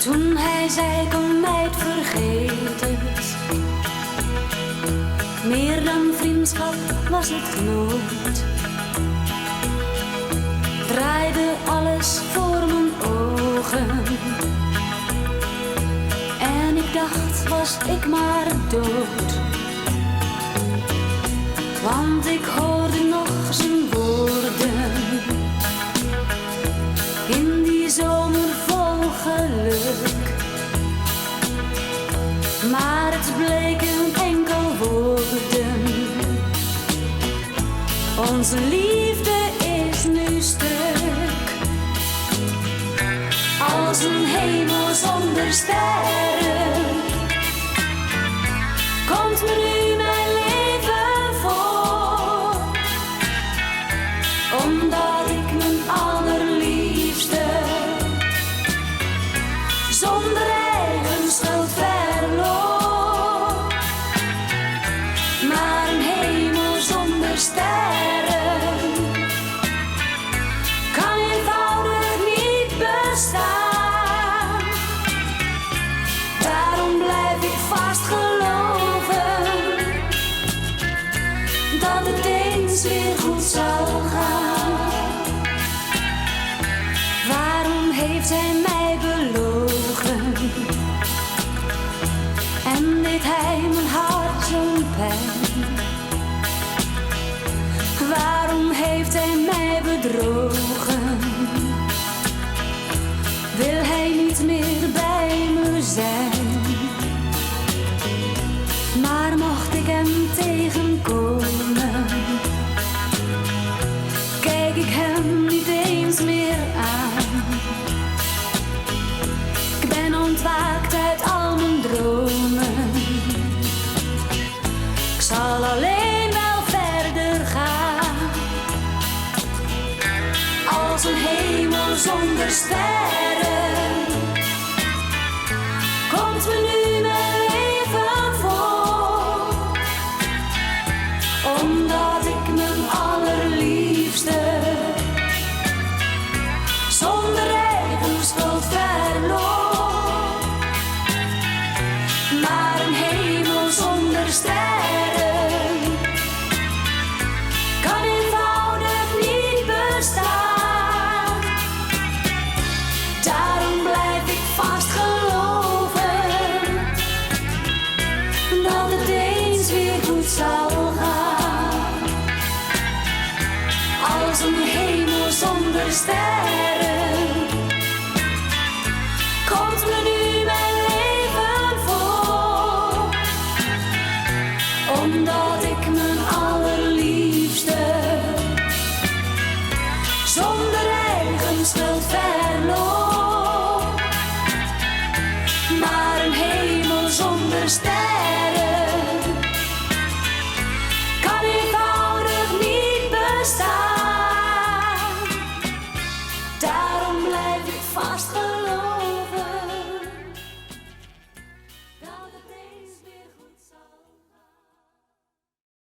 Toen hij zei, kom meid, vergeet het. Meer dan vriendschap was het nooit. Draaide alles voor mijn ogen. En ik dacht, was ik maar dood. Want ik hoorde nog zijn woorden. In die zomer vol geluk. Maar het bleken enkel woorden. Onze liefde is nu stuk. Als een hemel zonder sterren. Komt me nu mijn leven voor. Omdat ik mijn allerliefste zonder eigen schuld verloor. Maar een hemel zonder sterren kan eenvoudig niet bestaan. Daarom blijf ik vast geloven dat het eens weer goed zal gaan. Waarom heeft hij mij belogen? En deed hij mijn hart zo'n pijn? Waarom heeft hij mij bedrogen? Wil hij niet meer bij me zijn? Maar mocht ik hem tegenkomen, kijk ik hem niet eens meer aan. Ik ben ontwaakt uit al mijn dromen. Ik zal alleen wel verder gaan. Als een hemel zonder sterren komt me nu mijn leven voor. Omdat ik mijn allerliefste zonder eigen schuld verloor. Maar een hemel zonder sterren kan eenvoudig niet bestaan. Daarom blijf ik vast geloven dat het eens weer goed zal gaan. Als een hemel zonder sterren komt me nu mijn leven voor. Omdat ik mijn allerliefste zonder eigen schuld verloor. Maar een hemel zonder sterren